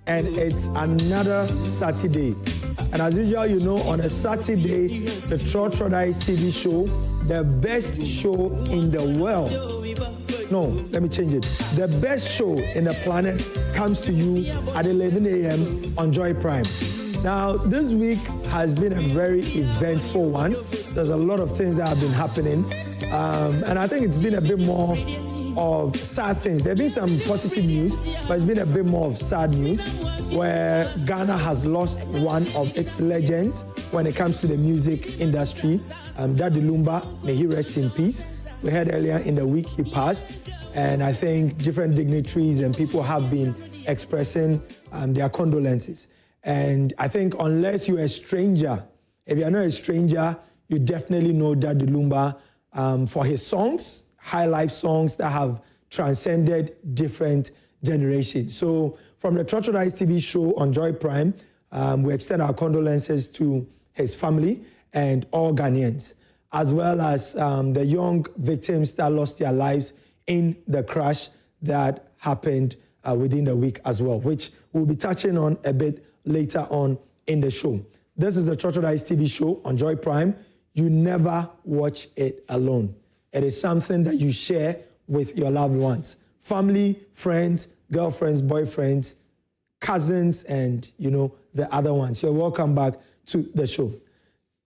and it's another Saturday. And as usual, you know, on a Saturday, the Trotrodise TV show, the best show in the world. No, let me change it. The best show in the planet comes to you at 11 a.m. on Joy Prime. Now, this week has been a very eventful one. There's a lot of things that have been happening. And I think it's been a bit more of sad things. There have been some positive news, but it's been a bit more of sad news where Ghana has lost one of its legends when it comes to the music industry. Daddy Lumba, may he rest in peace. We heard earlier in the week he passed, and I think different dignitaries and people have been expressing their condolences. And I think unless you're a stranger, if you're not a stranger, you definitely know Daddy Lumba for his songs, high life songs that have transcended different generations. So from the Trotrodise TV show on Joy Prime, we extend our condolences to his family and all Ghanaians, as well as the young victims that lost their lives in the crash that happened within the week as well, which we'll be touching on a bit later on in the show. This is the Trotrodise TV show on Joy Prime. You never watch it alone. It is something that you share with your loved ones, family, friends, girlfriends, boyfriends, cousins, and, you know, the other ones. You're welcome back to the show.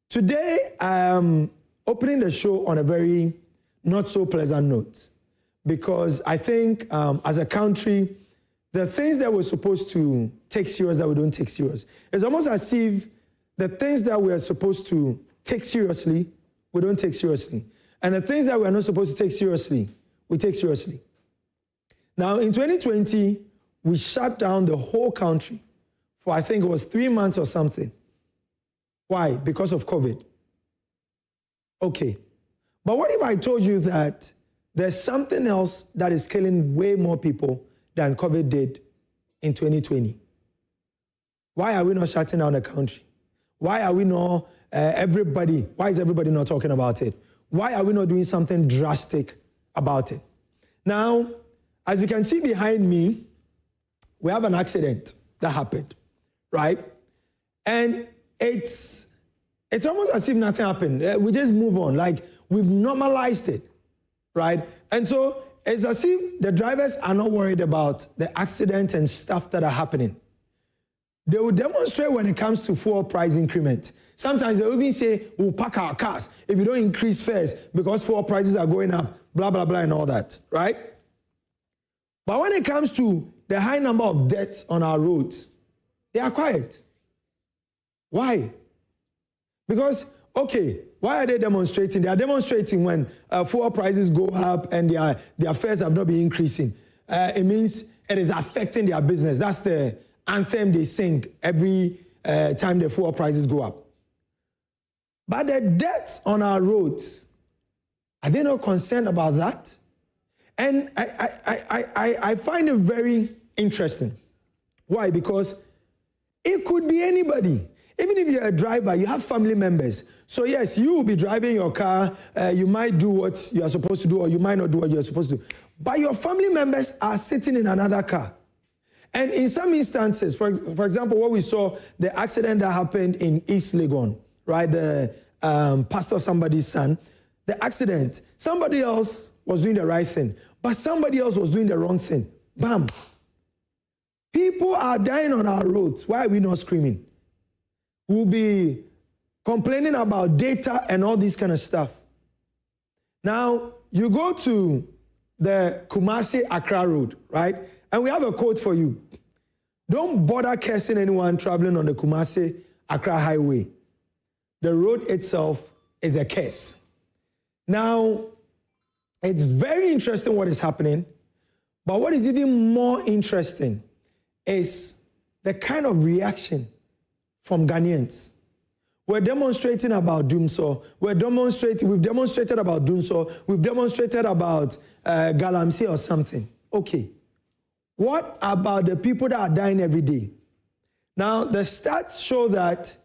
Today, I am opening the show on a very not so pleasant note, because I think as a country, the things that we're supposed to take serious that we don't take serious. It's almost as if the things that we are supposed to take seriously, we don't take seriously. And the things that we are not supposed to take seriously, we take seriously. Now, in 2020, we shut down the whole country for, I think it was 3 months or something. Why? Because of COVID. Okay. But what if I told you that there's something else that is killing way more people than COVID did in 2020? Why are we not shutting down the country? Why are we not, why is everybody not talking about it? Why are we not doing something drastic about it? Now, as you can see behind me, we have an accident that happened, right? And it's almost as if nothing happened. We just move on, like we've normalized it, right? And so it's as if the drivers are not worried about the accident and stuff that are happening. They will demonstrate when it comes to fuel price increment. Sometimes they will even say, we'll park our cars if you don't increase fares because fuel prices are going up, blah, blah, blah, and all that, right? But when it comes to the high number of deaths on our roads, they are quiet. Why? Because, okay, why are they demonstrating? They are demonstrating when fuel prices go up and their fares have not been increasing. It means it is affecting their business. That's the anthem they sing every time the fuel prices go up. But the deaths on our roads, are they not concerned about that? And I find it very interesting. Why? Because it could be anybody. Even if you're a driver, you have family members. So yes, you will be driving your car, you might do what you are supposed to do, or you might not do what you're supposed to do. But your family members are sitting in another car. And in some instances, for example, what we saw, the accident that happened in East Legon, right? The pastor somebody's son, the accident, somebody else was doing the right thing, but somebody else was doing the wrong thing. Bam. People are dying on our roads. Why are we not screaming? We'll be complaining about data and all this kind of stuff. Now, you go to the Kumasi-Accra road, right? And we have a quote for you. Don't bother cursing anyone traveling on the Kumasi-Accra highway. The road itself is a curse. Now, it's very interesting what is happening, but what is even more interesting is the kind of reaction from Ghanaians. We're demonstrating about Dumso. We've demonstrated about Dumso. We've demonstrated about Galamsey or something. Okay. What about the people that are dying every day? Now, the stats show that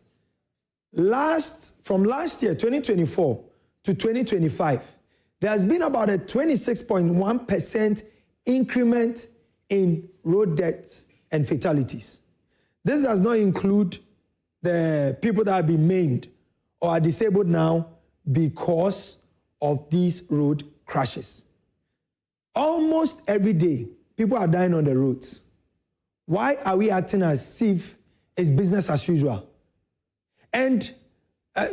from last year, 2024, to 2025, there has been about a 26.1% increment in road deaths and fatalities. This does not include the people that have been maimed or are disabled now because of these road crashes. Almost every day, people are dying on the roads. Why are we acting as if it's business as usual? And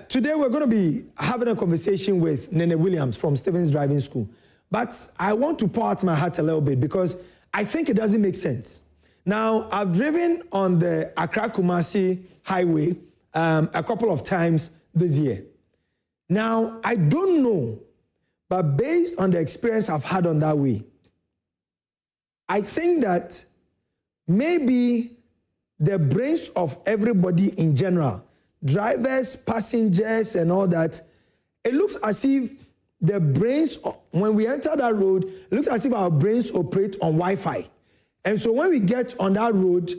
today we're going to be having a conversation with Nene Williams from Stevens Driving School. But I want to pour out my heart a little bit because I think it doesn't make sense. Now, I've driven on the Accra-Kumasi highway a couple of times this year. Now, I don't know, but based on the experience I've had on that way, I think that maybe the brains of everybody in general, drivers, passengers, and all that, it looks as if the brains, when we enter that road, it looks as if our brains operate on Wi-Fi. And so when we get on that road,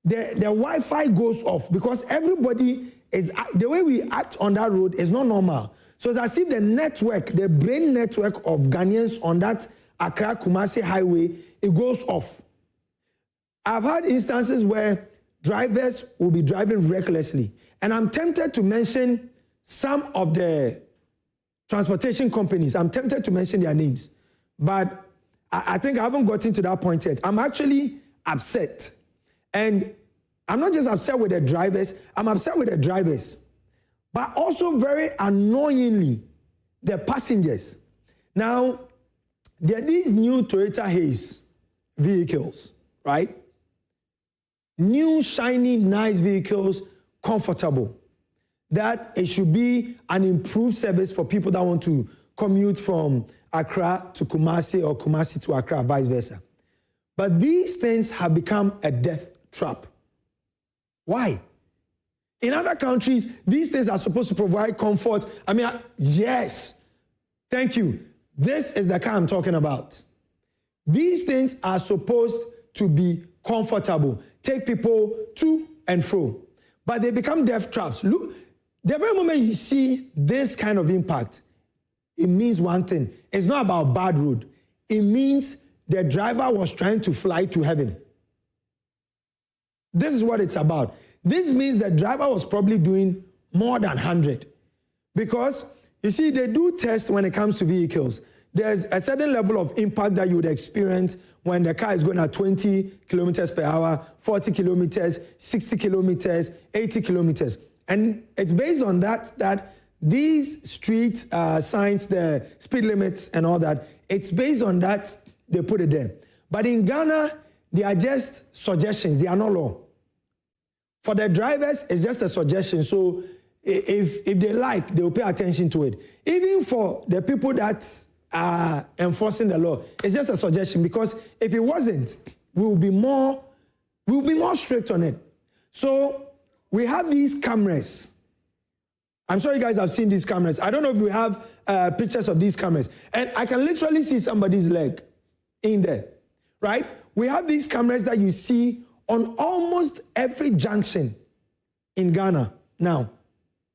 the Wi-Fi goes off because everybody is, the way we act on that road is not normal. So it's as if the network, the brain network of Ghanaians on that Accra-Kumasi highway, it goes off. I've had instances where drivers will be driving recklessly. And I'm tempted to mention some of the transportation companies. I'm tempted to mention their names. But I think I haven't gotten to that point yet. I'm actually upset. And I'm not just upset with the drivers, I'm upset with the drivers. But also very annoyingly, the passengers. Now, there are these new Toyota Haze vehicles, right? New, shiny, nice vehicles, comfortable. That it should be an improved service for people that want to commute from Accra to Kumasi or Kumasi to Accra, vice versa. But these things have become a death trap. Why? In other countries, these things are supposed to provide comfort. I mean, yes, thank you. This is the car I'm talking about. These things are supposed to be comfortable, take people to and fro. But they become death traps. Look, the very moment you see this kind of impact, it means one thing. It's not about bad road. It means the driver was trying to fly to heaven. This is what it's about. This means the driver was probably doing more than 100. Because, you see, they do tests when it comes to vehicles. There's a certain level of impact that you would experience when the car is going at 20 kilometers per hour, 40 kilometers, 60 kilometers, 80 kilometers. And it's based on that these street signs, the speed limits and all that, it's based on that they put it there. But in Ghana, they are just suggestions. They are not law. For the drivers, it's just a suggestion. So if they like, they will pay attention to it. Even for the people that are enforcing the law, it's just a suggestion, because if it wasn't, we will be more strict on it. So we have these cameras. I'm sure you guys have seen these cameras. I don't know if we have pictures of these cameras. And I can literally see somebody's leg in there, right? We have these cameras that you see on almost every junction in Ghana now.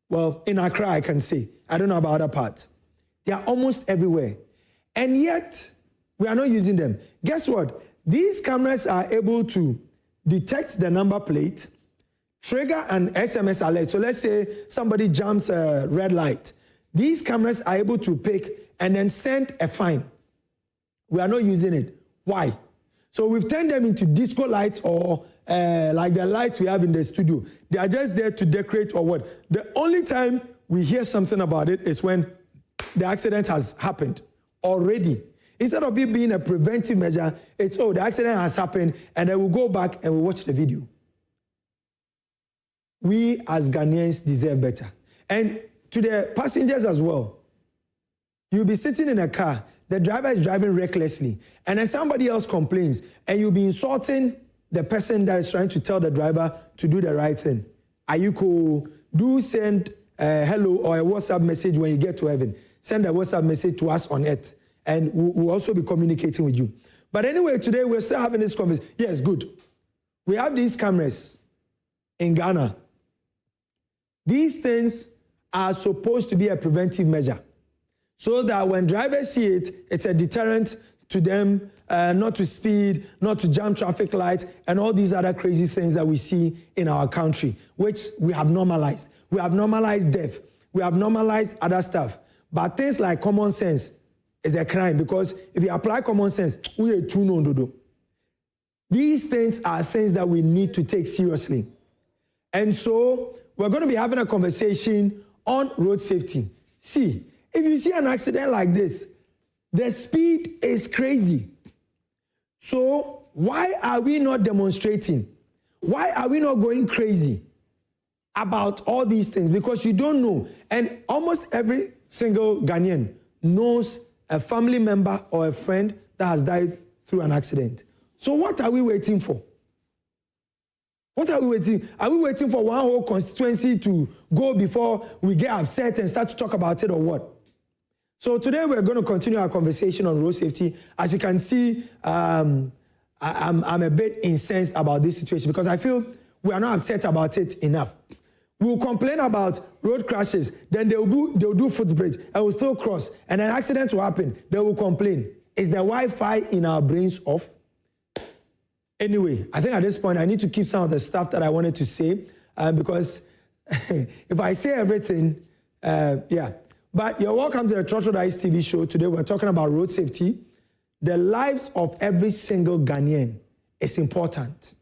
Well, in Accra, I can say. I don't know about other parts. They are almost everywhere. And yet, we are not using them. Guess what? These cameras are able to detect the number plate, trigger an SMS alert. So let's say somebody jumps a red light. These cameras are able to pick and then send a fine. We are not using it. Why? So we've turned them into disco lights or like the lights we have in the studio. They are just there to decorate or what. The only time we hear something about it is when the accident has happened already. Instead of it being a preventive measure, it's, oh, the accident has happened, and then we'll go back and we'll watch the video. We as Ghanaians deserve better. And to the passengers as well, you'll be sitting in a car, the driver is driving recklessly, and then somebody else complains, and you'll be insulting the person that is trying to tell the driver to do the right thing. Are you cool? Do send a hello or a WhatsApp message when you get to heaven. Send a WhatsApp message to us on Earth, and we'll also be communicating with you. But anyway, today we're still having this conversation. Yes, good. We have these cameras in Ghana. These things are supposed to be a preventive measure, so that when drivers see it, it's a deterrent to them not to speed, not to jam traffic lights, and all these other crazy things that we see in our country, which we have normalized. We have normalized death. We have normalized other stuff. But things like common sense is a crime, because if you apply common sense, we are too no. These things are things that we need to take seriously. And so we're going to be having a conversation on road safety. See, if you see an accident like this, the speed is crazy. So why are we not demonstrating? Why are we not going crazy about all these things? Because you don't know. And almost every single Ghanaian knows a family member or a friend that has died through an accident. So what are we waiting for? What are we waiting? Are we waiting for one whole constituency to go before we get upset and start to talk about it, or what? So today we're going to continue our conversation on road safety. As you can see, I'm a bit incensed about this situation because I feel we are not upset about it enough. We'll complain about road crashes, then they'll do footbridge, and we'll still cross, and an accident will happen. They will complain. Is the Wi-Fi in our brains off? Anyway, I think at this point I need to keep some of the stuff that I wanted to say because if I say everything, yeah. But you're welcome to the Trotro Dice TV show. Today we're talking about road safety. The lives of every single Ghanaian is important.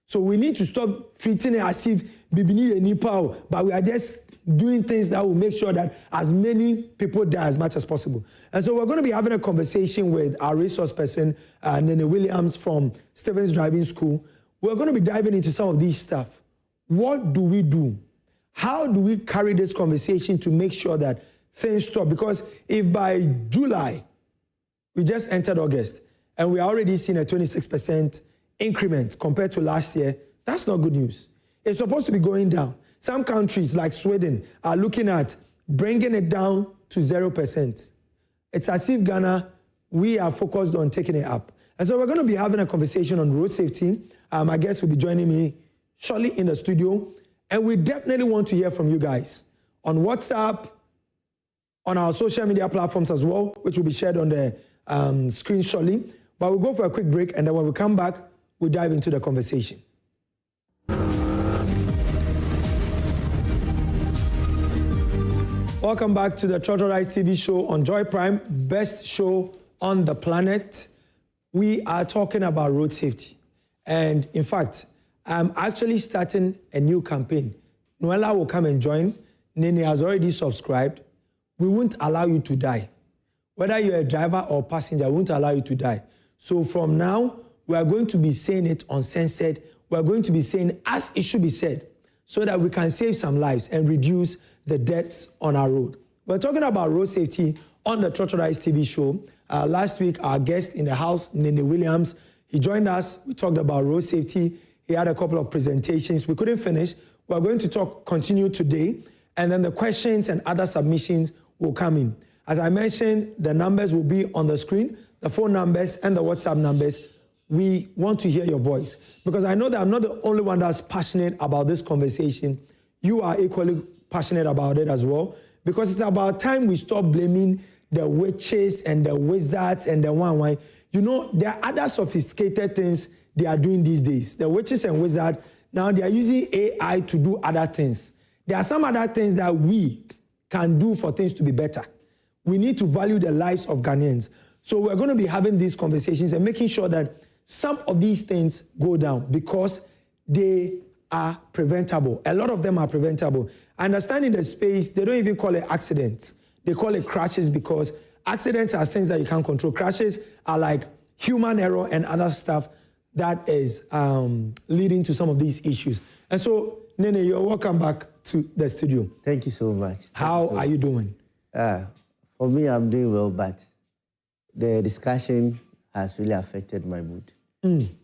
So we need to stop treating it as if Bibini and Nepal, but we are just doing things that will make sure that as many people die as much as possible. And so we're going to be having a conversation with our resource person, Nene Williams from Stevens Driving School. We're going to be diving into some of these stuff. What do we do? How do we carry this conversation to make sure that things stop? Because if by July, we just entered August, and we are already seeing a 26% increment compared to last year, that's not good news. It's supposed to be going down. Some countries like Sweden are looking at bringing it down to 0%. It's as if Ghana, we are focused on taking it up. And so we're going to be having a conversation on road safety. My guest will be joining me shortly in the studio. And we definitely want to hear from you guys on WhatsApp, on our social media platforms as well, which will be shared on the screen shortly. But we'll go for a quick break, and then when we come back, we'll dive into the conversation. Welcome back to the Trotro Dice TV show on Joy Prime, best show on the planet. We are talking about road safety. And in fact, I'm actually starting a new campaign. Noella will come and join. Nene has already subscribed. We won't allow you to die. Whether you're a driver or passenger, we won't allow you to die. So from now, we are going to be saying it uncensored. We are going to be saying as it should be said, so that we can save some lives and reduce the deaths on our road. We're talking about road safety on the Trotro Dice TV show. Last week, our guest in the house, Nene Williams, he joined us. We talked about road safety. He had a couple of presentations. We couldn't finish. We're going to continue today, and then the questions and other submissions will come in. As I mentioned, the numbers will be on the screen, the phone numbers and the WhatsApp numbers. We want to hear your voice because I know that I'm not the only one that's passionate about this conversation. You are equally passionate about it as well, because it's about time we stop blaming the witches and the wizards and the one. You know, there are other sophisticated things they are doing these days. The witches and wizards, now they are using AI to do other things. There are some other things that we can do for things to be better. We need to value the lives of Ghanaians. So we're going to be having these conversations and making sure that some of these things go down because they are preventable. A lot of them are preventable. I understand in the space, they don't even call it accidents. They call it crashes because accidents are things that you can't control. Crashes are like human error and other stuff that is leading to some of these issues. And so, Nene, you're welcome back to the studio. Thank you so much. How are you doing? For me, I'm doing well, but the discussion has really affected my mood.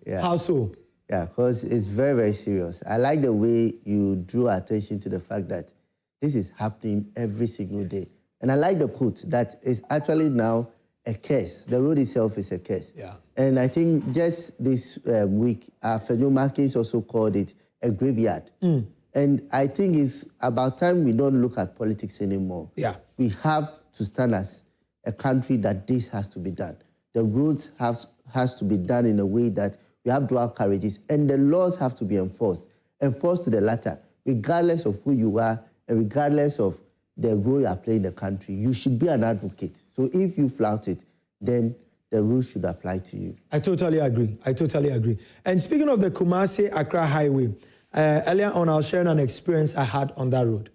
Yeah. How so? Yeah, because it's very, very serious. I like the way you drew attention to the fact that this is happening every single day. And I like the quote that it's actually now a curse. The road itself is a curse. Yeah. And I think just this week, Fenyo Markins also called it a graveyard. And I think it's about time we don't look at politics anymore. Yeah. We have to stand as a country that this has to be done. the roads has to be done in a way that we have dual carriages, and the laws have to be enforced to the latter, regardless of who you are and regardless of the role you are playing in the country. You should be an advocate. So if you flout it, then the rules should apply to you. I totally agree. And speaking of the Kumasi-Accra Highway, earlier on I was sharing an experience I had on that road.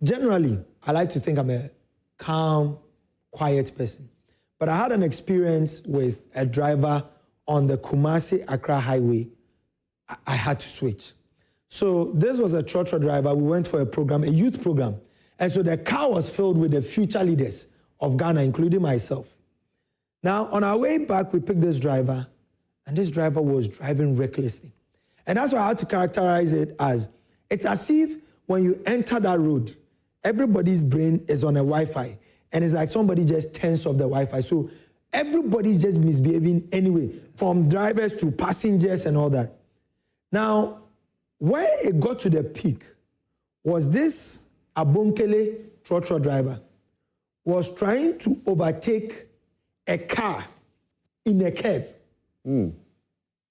Generally, I like to think I'm a calm, quiet person. But I had an experience with a driver on the Kumasi-Accra Highway. I had to switch. So this was a trotro driver. We went for a program, a youth program. And so the car was filled with the future leaders of Ghana, including myself. Now, on our way back, we picked this driver, and this driver was driving recklessly. And that's why I had to characterize it as, it's as if when you enter that road, everybody's brain is on a Wi-Fi, and it's like somebody just turns off the Wi-Fi. So everybody's just misbehaving anyway, from drivers to passengers and all that. Now, where it got to the peak was this Abonkele trotro driver was trying to overtake a car in a curve.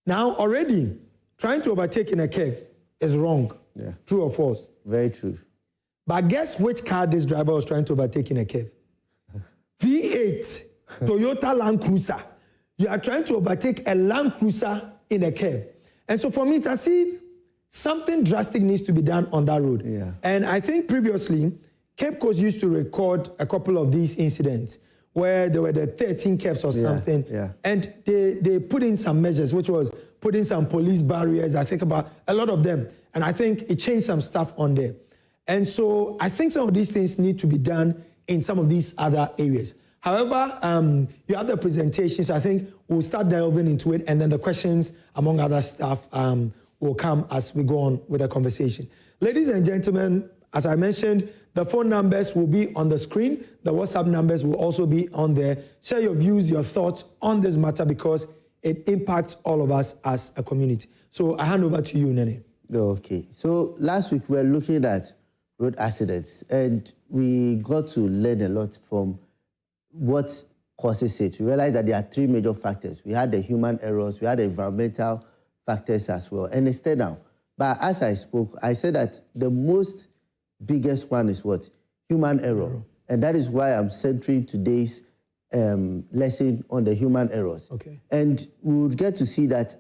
Now, already, trying to overtake in a curve is wrong. Yeah. True or false? Very true. But guess which car this driver was trying to overtake in a curve? V8 Toyota Land Cruiser. You are trying to overtake a Land Cruiser in a curve. And so for me, it's as if something drastic needs to be done on that road. Yeah. And I think previously, Cape Coast used to record a couple of these incidents where there were the 13 curves or something. Yeah. And they put in some measures, which was put in some police barriers, I think about a lot of them. And I think it changed some stuff on there. And so I think some of these things need to be done in some of these other areas. However, you have the presentations. I think we'll start delving into it, and then the questions, among other stuff, will come as we go on with the conversation. Ladies and gentlemen, as I mentioned, the phone numbers will be on the screen. The WhatsApp numbers will also be on there. Share your views, your thoughts on this matter, because it impacts all of us as a community. So I hand over to you, Nene. Okay. So last week we were looking at road accidents, and we got to learn a lot from what causes it. We realized that there are three major factors. We had the human errors, we had the environmental factors as well, and external. But as I spoke, I said that the most biggest one is what? Human error. And that is why I'm centering today's lesson on the human errors. Okay. And we would get to see that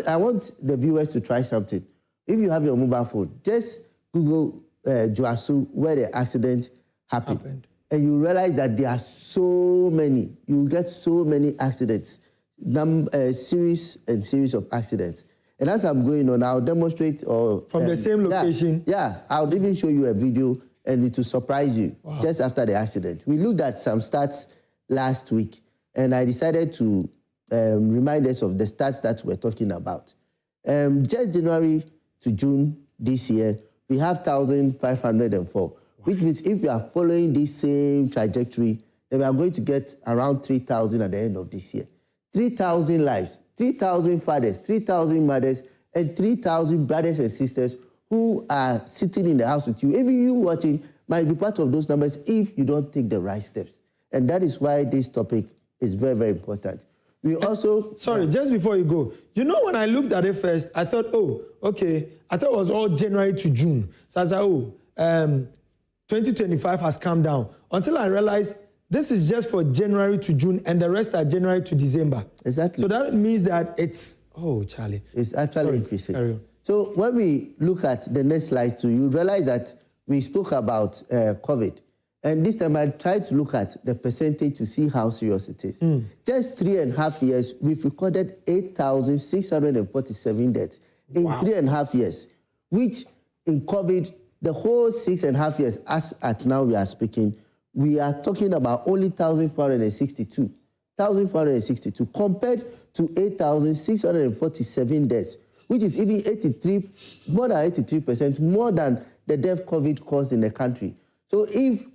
I want the viewers to try something. If you have your mobile phone, just Google Joasu, where the accident happened. And you realize that there are so many. You get so many accidents, series of accidents. And as I'm going on, I'll demonstrate from the same location. Yeah, I'll even show you a video, and it will surprise you. Wow. Just after the accident. We looked at some stats last week, and I decided to remind us of the stats that we're talking about. Just January to June this year, we have 1,504, wow. Which means if we are following this same trajectory, then we are going to get around 3,000 at the end of this year. 3,000 lives, 3,000 fathers, 3,000 mothers, and 3,000 brothers and sisters who are sitting in the house with you. Even you watching might be part of those numbers if you don't take the right steps. And that is why this topic is very, very important. We also... Sorry, just before you go, you know, when I looked at it first, I thought, oh, okay, I thought it was all January to June. So I said, 2025 has come down. Until I realized this is just for January to June, and the rest are January to December. Exactly. So that means that it's, oh, Charlie. It's actually increasing. So when we look at the next slide too, you realize that we spoke about COVID. And this time I tried to look at the percentage to see how serious it is. Just 3.5 years, we've recorded 8,647 deaths in 3.5 years, which in COVID, the whole 6.5 years, as at now we are speaking, we are talking about only 1,462. 1,462 compared to 8,647 deaths, which is even more than 83% more than the death COVID caused in the country. So if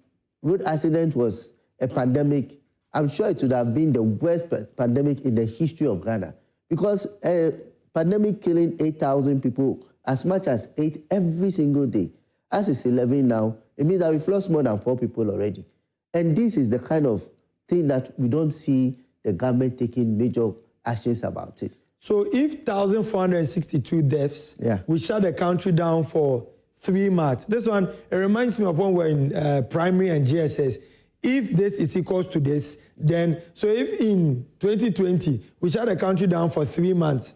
road accident was a pandemic, I'm sure it would have been the worst pandemic in the history of Ghana, because a pandemic killing 8,000 people, as much as 8 every single day. As it's 11 now, it means that we've lost more than 4 people already. And this is the kind of thing that we don't see the government taking major actions about it. So if 1,462 deaths, we shut the country down for 3 months. This one, it reminds me of when we're in primary and GSS. If this is equals to this, then, so if in 2020, we shut the country down for 3 months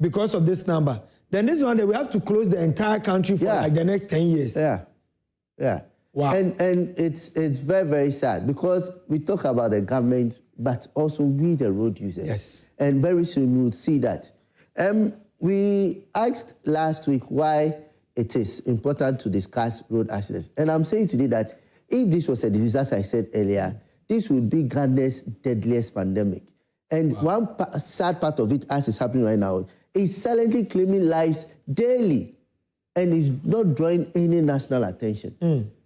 because of this number, then this one, we have to close the entire country for like the next 10 years. Yeah. Wow. And it's very, very sad because we talk about the government, but also we, the road users. Yes. And very soon we'll see that. We asked last week why it is important to discuss road accidents. And I'm saying today that if this was a disease, as I said earlier, this would be Ghana's deadliest pandemic. And one sad part of it, as is happening right now, is silently claiming lives daily and is not drawing any national attention.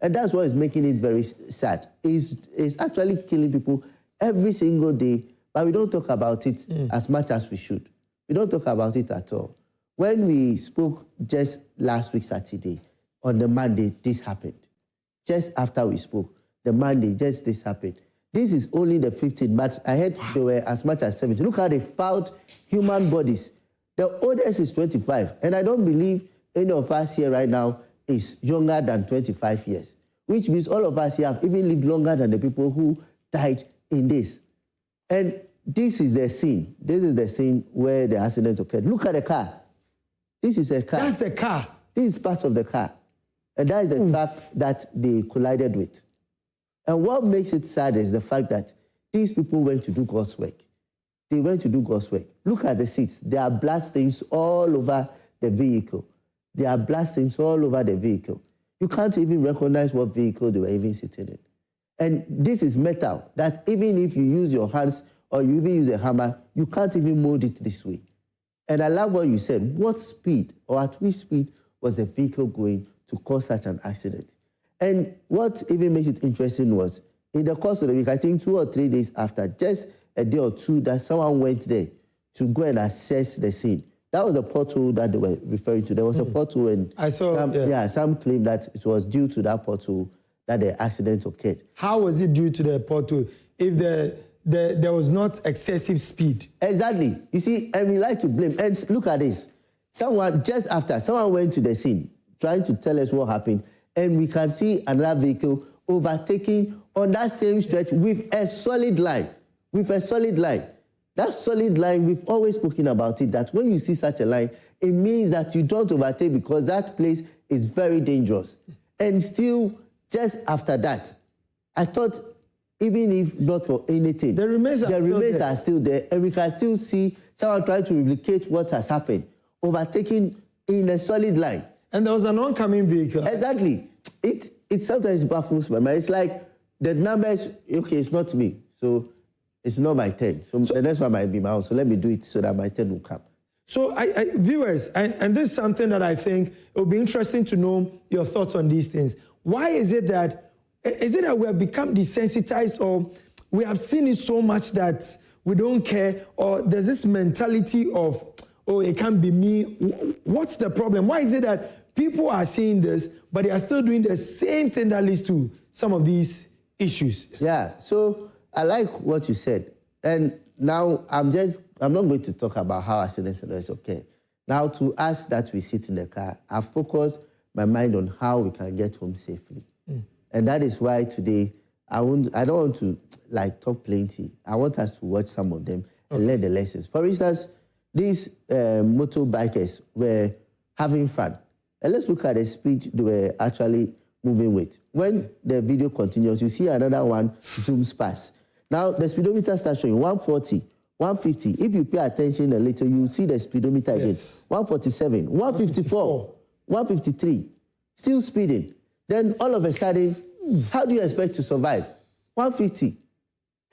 And that's what is making it very sad. It's actually killing people every single day, but we don't talk about it as much as we should. We don't talk about it at all. When we spoke just last week, Saturday, on the Monday, this happened. Just after we spoke, the Monday, just this happened. This is only the 15th, but I heard there were as much as 70. Look how they've piled human bodies. The oldest is 25, and I don't believe any of us here right now is younger than 25 years, which means all of us here have even lived longer than the people who died in this. And this is the scene. This is the scene where the accident occurred. Look at the car. This is a car. That's the car. This is part of the car. And that is the truck that they collided with. And what makes it sad is the fact that these people went to do God's work. They went to do God's work. Look at the seats. There are blood stains all over the vehicle. There are blood stains all over the vehicle. You can't even recognize what vehicle they were even sitting in. And this is metal that even if you use your hands or you even use a hammer, you can't even mold it this way. And I love what you said. What speed or at which speed was the vehicle going to cause such an accident? And what even makes it interesting was, in the course of the week, I think 2 or 3 days after, just a day or two, that someone went there to go and assess the scene. That was the pothole that they were referring to. There was a pothole, and I saw, some claim that it was due to that pothole that the accident occurred. How was it due to the pothole if there was not excessive speed? Exactly. You see, and we like to blame. And look at this. Just after, someone went to the scene trying to tell us what happened, and we can see another vehicle overtaking on that same stretch with a solid line. That solid line, we've always spoken about it, that when you see such a line, it means that you don't overtake because that place is very dangerous. And still, just after that, I thought, even if not for anything, the remains are still there, and we can still see someone trying to replicate what has happened, overtaking in a solid line. And there was an oncoming vehicle. Exactly. It sometimes baffles my mind. It's like the numbers, okay, it's not me, so it's not my turn. So the next one might be my own, so let me do it so that my turn will come. So viewers, and this is something that I think it would be interesting to know your thoughts on these things. Why is it that we have become desensitized, or we have seen it so much that we don't care, or there's this mentality of, oh, it can't be me? What's the problem? Why is it that people are seeing this, but they are still doing the same thing that leads to some of these issues? Yeah, so I like what you said. And now I'm not going to talk about how accidents are okay. Now, to us that we sit in the car, I've focused my mind on how we can get home safely. And that is why today I don't want to talk plenty. I want us to watch some of them and learn the lessons. For instance, these motorbikers were having fun. And let's look at the speed they were actually moving with. When the video continues, you see another one zooms past. Now, the speedometer starts showing 140, 150. If you pay attention a little, you see the speedometer again. 147, 154, 153. Still speeding. Then all of a sudden, how do you expect to survive? 150.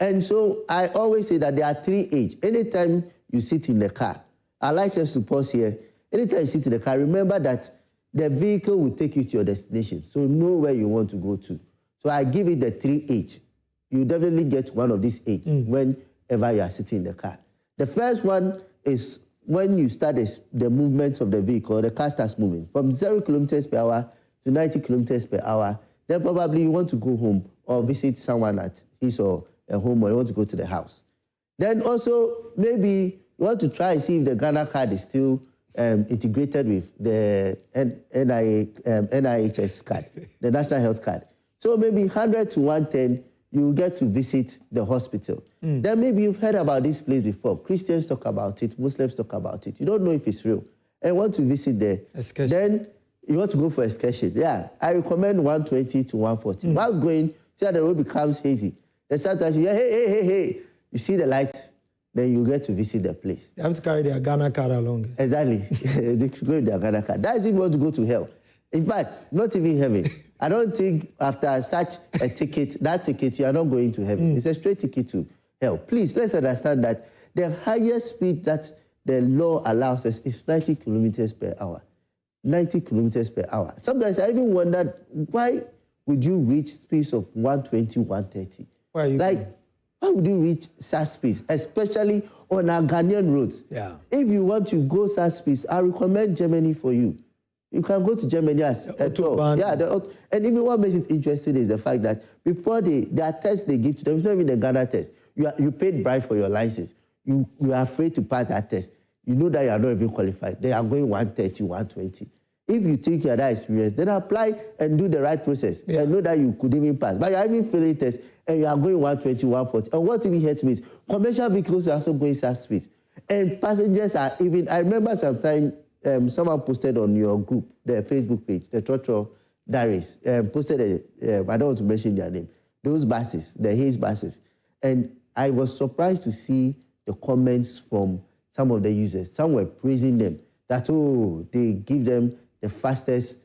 And so I always say that there are 3 ages. Anytime you sit in the car, I like us to pause here. Anytime you sit in the car, remember that the vehicle will take you to your destination. So know where you want to go to. So I give it the 3 ages. You definitely get one of these 8 whenever you are sitting in the car. The first one is when you start the movement of the vehicle, the car starts moving from 0 kilometers per hour to 90 kilometers per hour. Then probably you want to go home or visit someone at his or a home, or you want to go to the house. Then also, maybe you want to try and see if the Ghana card is still integrated with the NIHS card, the National Health Card. So maybe 100 to 110, you get to visit the hospital. Then maybe you've heard about this place before. Christians talk about it, Muslims talk about it. You don't know if it's real. And you want to visit there. Excursion. Then you want to go for excursion. Yeah, I recommend 120 to 140. Whilst going, see how the road becomes hazy. Then sometimes you hear, hey. You see the lights, then you get to visit the place. They have to carry their Ghana card along. Exactly. They should go with their Ghana card. That is if you want to go to hell. In fact, not even heaven. I don't think after such a ticket, that ticket, you are not going to heaven. It's a straight ticket to hell. Please, let's understand that the highest speed that the law allows us is 90 kilometers per hour. 90 kilometers per hour. Sometimes I even wondered, why would you reach speeds of 120, 130? Why would you reach such speeds, especially on our Ghanaian roads? Yeah. If you want to go such speeds, I recommend Germany for you. You can go to Germany as at all. Yeah, and even what makes it interesting is the fact that before their test they give to them, it's not even the Ghana test. You paid bribe for your license. You are afraid to pass that test. You know that you are not even qualified. They are going 130, 120. If you think you are that experienced, then apply and do the right process. Yeah. And know that you could even pass. But you are even failing tests and you are going 120, 140. And what even hurts me is commercial vehicles are also going such speeds. And passengers are even, I remember sometime someone posted on your group, the Facebook page, the Trotro Diaries, posted, I don't want to mention their name, those buses, the Hayes buses. And I was surprised to see the comments from some of the users. Some were praising them, that, they give them the fastest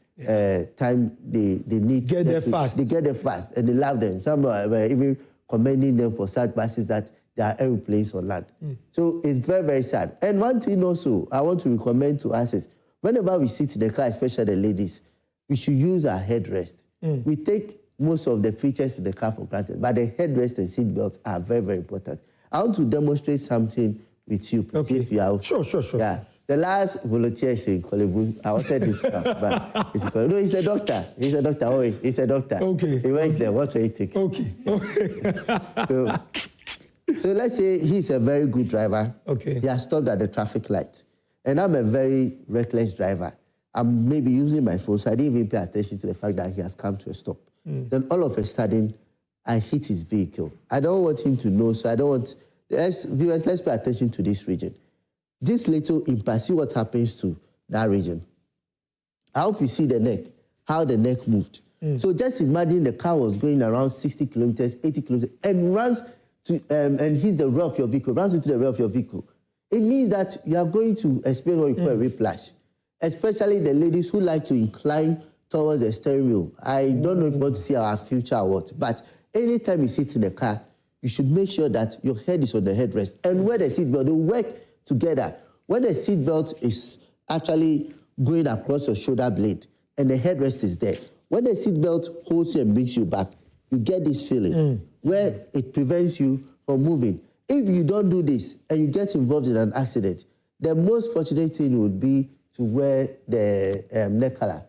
time they need. Get there fast. They get there fast, and they love them. Some were even commending them for such buses that there are airplanes on land. So it's very, very sad. And one thing also I want to recommend to us is, whenever we sit in the car, especially the ladies, we should use our headrest. We take most of the features in the car for granted, but the headrest and seat belts are very, very important. I want to demonstrate something with you, okay. If you are... Sure. Yeah. The last volunteer is in Kolebu. I wanted him to come, but he's a doctor. He's a doctor. He's a doctor. Okay. He works there. What will you take? Okay. So let's say he's a very good driver. Okay. He has stopped at the traffic light. And I'm a very reckless driver. I'm maybe using my phone, so I didn't even pay attention to the fact that he has come to a stop. Then all of a sudden, I hit his vehicle. I don't want him to know, so I don't want... Viewers, let's pay attention to this region. This little impact, see what happens to that region. I hope you see the neck, how the neck moved. So just imagine the car was going around 60 kilometers, 80 kilometers, and runs to, and hits the rear of your vehicle, runs into the rear of your vehicle. It means that you are going to experience what you call a whiplash, especially the ladies who like to incline towards the steering wheel. I don't know if you want to see our future or what, but anytime you sit in the car, you should make sure that your head is on the headrest and wear the seatbelt. They work together. When the seatbelt is actually going across your shoulder blade and the headrest is there, when the seatbelt holds you and brings you back, you get this feeling where it prevents you from moving. If you don't do this and you get involved in an accident, the most fortunate thing would be to wear the neck collar,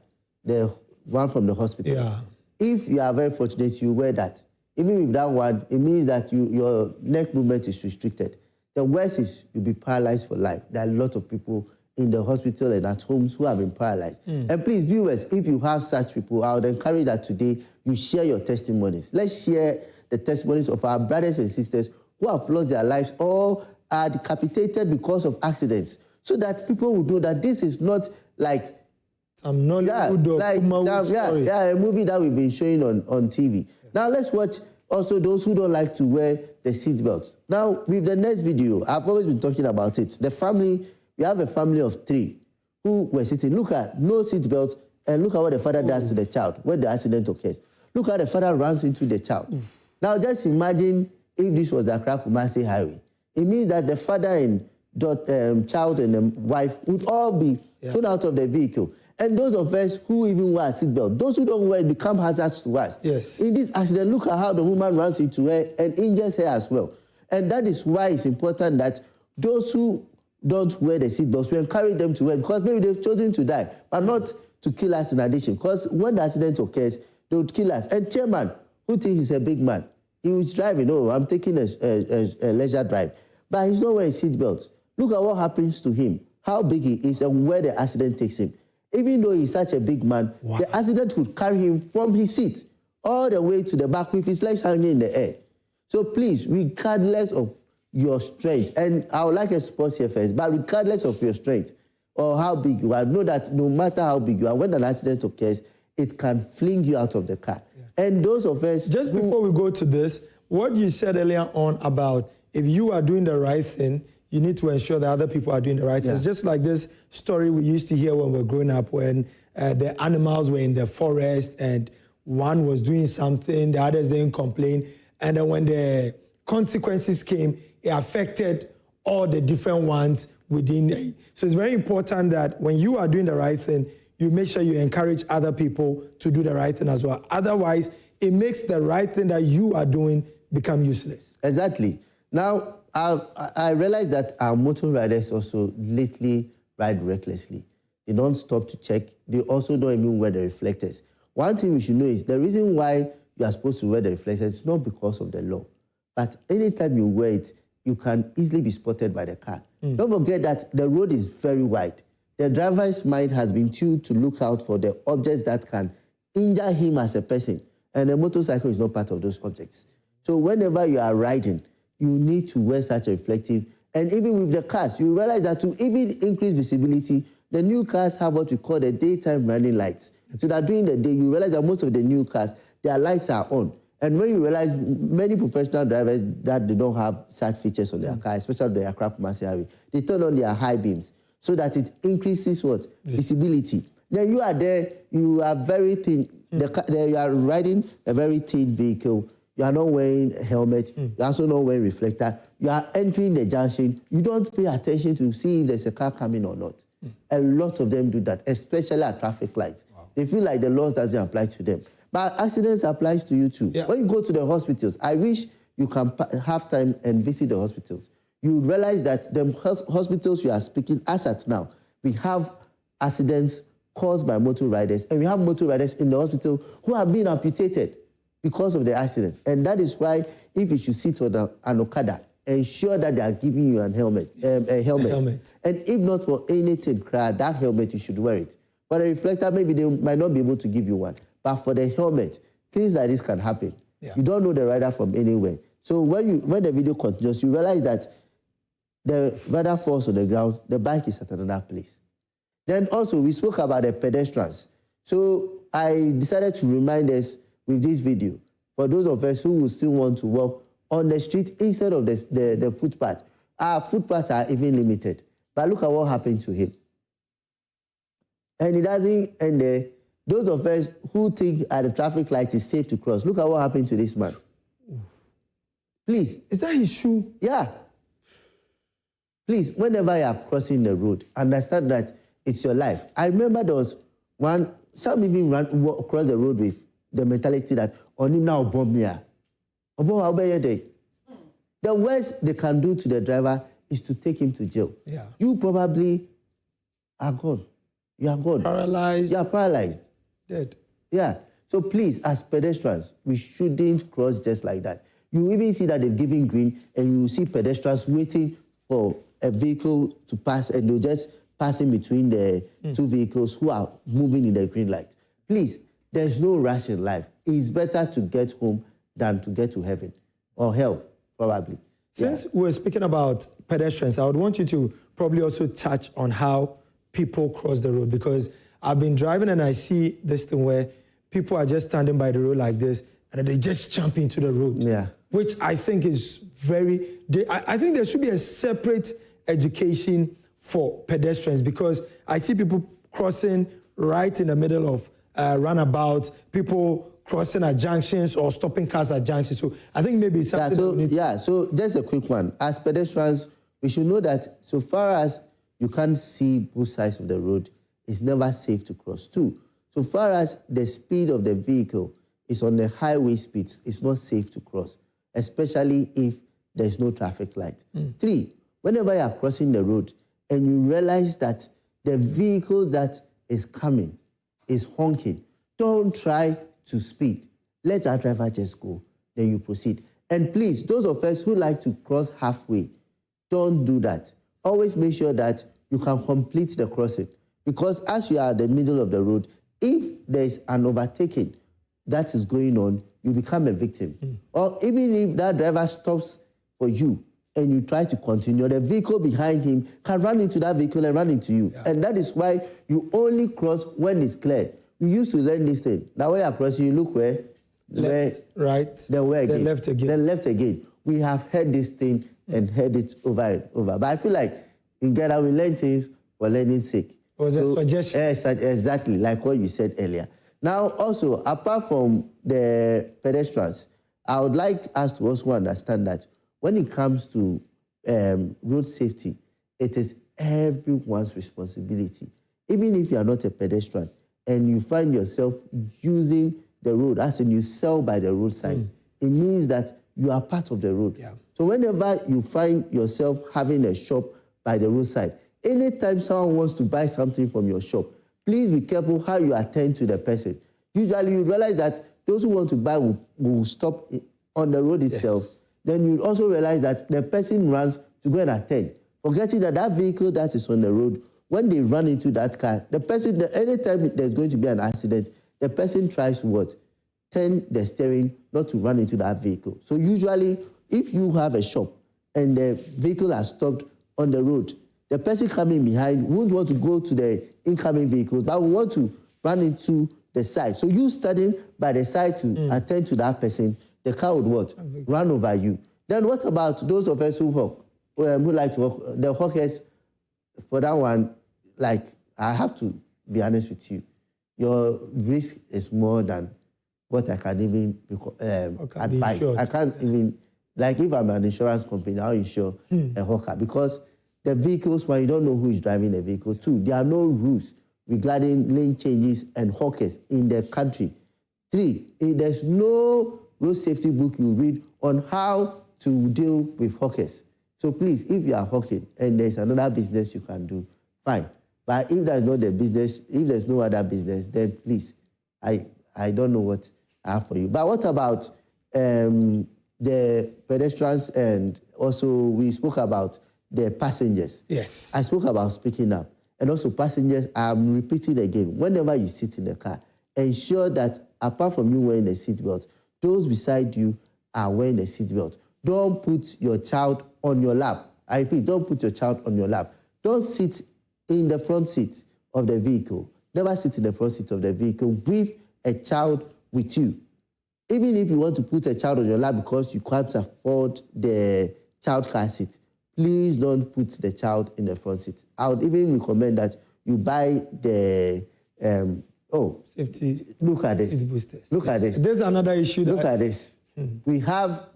the one from the hospital. Yeah. If you are very fortunate, you wear that. Even with that one, it means that your neck movement is restricted. The worst is you'll be paralyzed for life. There are a lot of people in the hospital and at homes who have been paralyzed. And please, viewers, if you have such people, I would encourage that today you share your testimonies. Let's share the testimonies of our brothers and sisters who have lost their lives or are decapitated because of accidents, so that people would know that this is not like some Nollywood story. A movie that we've been showing on TV. Now let's watch also those who don't like to wear the seatbelts. Now, with the next video, I've always been talking about it. The family, we have a family of 3 who were sitting. Look at no seatbelt, and look at what the father does to the child when the accident occurs. Look how the father runs into the child. Now, just imagine if this was the Accra Kumasi highway. It means that the father and child and the wife would all be thrown out of the vehicle. And those of us who even wear a seatbelt, those who don't wear it become hazards to us. Yes. In this accident, look at how the woman runs into her and injures her as well. And that is why it's important that those who don't wear the seatbelts, we encourage them to wear, because maybe they've chosen to die, but not to kill us in addition. Because when the accident occurs, they would kill us. And chairman, who thinks he's a big man, he was driving, I'm taking a leisure drive. but he's not wearing seatbelt. Look at what happens to him, how big he is, and where the accident takes him. Even though he's such a big man, the accident could carry him from his seat all the way to the back with his legs hanging in the air. So please, regardless of your strength, and I would like to pause here first, but regardless of your strength or how big you are, know that no matter how big you are, when an accident occurs, it can fling you out of the car. Yeah. And those of us... Just before we go to this, what you said earlier on about if you are doing the right thing, you need to ensure that other people are doing the right thing. It's just like this story we used to hear when we were growing up, when the animals were in the forest and one was doing something, the others didn't complain. And then when the consequences came, it affected all the different ones within it. So it's very important that when you are doing the right thing, you make sure you encourage other people to do the right thing as well. Otherwise, it makes the right thing that you are doing become useless. Exactly. Now, I realize that our motor riders also lately ride recklessly. They don't stop to check. They also don't even wear the reflectors. One thing we should know is the reason why you are supposed to wear the reflectors is not because of the law. But anytime you wear it, you can easily be spotted by the car. Don't forget that the road is very wide. The driver's mind has been tuned to look out for the objects that can injure him as a person. And a motorcycle is not part of those objects. So whenever you are riding, you need to wear such a reflective. And even with the cars, you realize that to even increase visibility, the new cars have what we call the daytime running lights. So that during the day, you realize that most of the new cars, their lights are on. And when you realize many professional drivers that they don't have such features on their car, especially the aircraft commercial, they turn on their high beams so that it increases what? Visibility. Then you are there, you are very thin. You are riding a very thin vehicle. You are not wearing a helmet. You're also not wearing reflector. You are entering the junction. You don't pay attention to see if there's a car coming or not. A lot of them do that, especially at traffic lights. Wow. They feel like the laws doesn't apply to them. But accidents applies to you too. Yeah. When you go to the hospitals, I wish you can have time and visit the hospitals. You realize that the hospitals you are speaking as at now, we have accidents caused by motor riders, and we have motor riders in the hospital who have been amputated because of the accidents. And that is why if you should sit on an Okada, ensure that they are giving you a helmet. And if not for anything, that helmet, you should wear it. For the reflector, maybe they might not be able to give you one. But for the helmet, things like this can happen. Yeah. You don't know the rider from anywhere. So when the video continues, you realize that the rider falls on the ground, the bike is at another place. Then also, we spoke about the pedestrians. So I decided to remind us with this video, for those of us who will still want to walk on the street instead of the footpath. Our footpaths are even limited. But look at what happened to him. And it doesn't end there. Those of us who think at the traffic light is safe to cross, look at what happened to this man. Please. Is that his shoe? Yeah. Please, whenever you are crossing the road, understand that it's your life. I remember there was some even across the road with the mentality that, only now bomb me. The worst they can do to the driver is to take him to jail. Yeah. You probably are gone. You are gone. Paralyzed. You are paralyzed. Dead. Yeah. So please, as pedestrians, we shouldn't cross just like that. You even see that they've given green, and you see pedestrians waiting for a vehicle to pass, and they're just passing between the two vehicles who are moving in the green light. Please, there's no rush in life. It's better to get home than to get to heaven or hell, probably. Since we're speaking about pedestrians, I would want you to probably also touch on how people cross the road, because I've been driving and I see this thing where people are just standing by the road like this and they just jump into the road. Yeah. Which I think is I think there should be a separate education for pedestrians, because I see people crossing right in the middle of runabouts, people crossing at junctions or stopping cars at junctions. So I think maybe it's something so just a quick one. As pedestrians, we should know that so far as you can't see both sides of the road, it's never safe to cross. 2, so far as the speed of the vehicle is on the highway speeds, it's not safe to cross, especially if there's no traffic light. 3, whenever you are crossing the road and you realize that the vehicle that is coming is honking, don't try to speed. Let that driver just go, then you proceed. And please, those of us who like to cross halfway, don't do that. Always make sure that you can complete the crossing. Because as you are at the middle of the road, if there's an overtaking that is going on, you become a victim. Or even if that driver stops for you and you try to continue, the vehicle behind him can run into that vehicle and run into you. Yeah. And that is why you only cross when it's clear. We used to learn this thing. Now when you are crossing, you look where? Left, right, then where again? Then left again. Then left again. We have heard this thing and heard it over and over. But I feel like in Ghana, we learn things for learning's sake. It was a suggestion. Exactly, like what you said earlier. Now, also, apart from the pedestrians, I would like us to also understand that when it comes to road safety, it is everyone's responsibility. Even if you are not a pedestrian and you find yourself using the road, as in you sell by the roadside, it means that you are part of the road. Yeah. So whenever you find yourself having a shop by the roadside, anytime someone wants to buy something from your shop, please be careful how you attend to the person. Usually you realize that those who want to buy will stop on the road itself. Yes. Then you also realize that the person runs to go and attend, forgetting that that vehicle that is on the road, when they run into that car, the person, anytime there's going to be an accident, the person tries to what? Turn the steering not to run into that vehicle. So usually, if you have a shop and the vehicle has stopped on the road, the person coming behind won't want to go to the incoming vehicles, but will want to run into the side. So you standing by the side to attend to that person, the car would what? Run over you. Then what about those of us who hawk, who like to hawk? The hawkers, for that one, like, I have to be honest with you, your risk is more than what I can even advise. I can't even, like if I'm an insurance company, I'll insure a hawker, because the vehicles, when you don't know who is driving the vehicle, too, there are no rules regarding lane changes and hawkers in the country. 3, there's no road safety book you read on how to deal with hawkers. So please, if you are hawking and there's another business you can do, fine. But if there's not the business, if there's no other business, then please, I don't know what I have for you. But what about the pedestrians, and also we spoke about the passengers? Yes. I spoke about speaking up. And also passengers, I'm repeating again, whenever you sit in the car, ensure that apart from you wearing a seatbelt, those beside you are wearing a seatbelt. Don't put your child on your lap. I repeat, don't put your child on your lap. Don't sit in the front seat of the vehicle. Never sit in the front seat of the vehicle with a child with you. Even if you want to put a child on your lap because you can't afford the child car seat, please don't put the child in the front seat. I would even recommend that you buy the safety. Look at this. Safety boosters. Look at this. There's another issue. Look at this. We have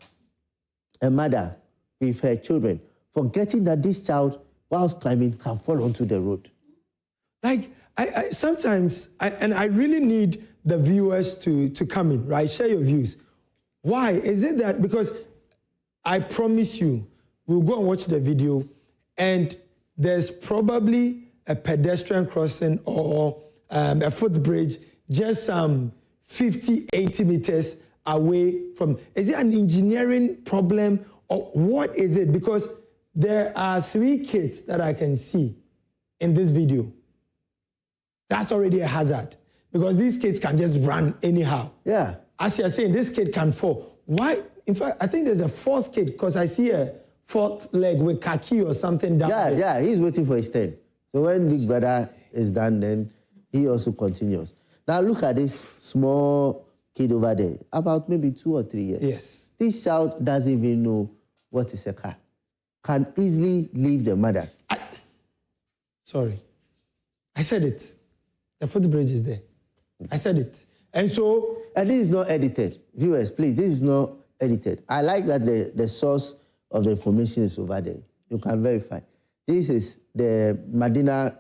a mother with her children forgetting that this child, whilst climbing, can fall onto the road. Like I sometimes I really need the viewers to come in, right? Share your views. Why is it that? Because I promise you, we'll go and watch the video, and there's probably a pedestrian crossing or a footbridge just some 50, 80 meters away from. Is it an engineering problem or what is it? Because there are 3 kids that I can see in this video. That's already a hazard because these kids can just run anyhow. Yeah. As you're saying, this kid can fall. Why? In fact, I think there's a 4th kid because I see a 4th leg with khaki or something down there. Yeah, he's waiting for his turn. So when Big Brother is done, then he also continues. Now look at this small kid over there, about maybe 2 or 3 years. Yes. This child doesn't even know what is a car. Can easily leave the mother. Sorry. I said it. The footbridge is there. I said it. And so... And this is not edited. Viewers, please, this is not edited. I like that the source of the information is over there. You can verify. This is the Medina,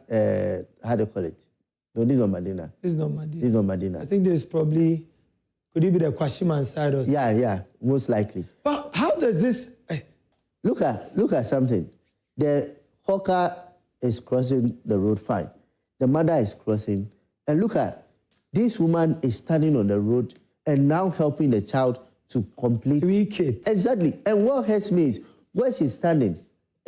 how do you call it? No, this is not Medina. This is not Medina. This is not Medina. I think this is probably, could it be the Kwashiman side or something? Yeah, most likely. But how does this... Look at something. The hawker is crossing the road fine. The mother is crossing. And look at, this woman is standing on the road and now helping the child to complete. 3 kids. Exactly. And what hurts me is where she's standing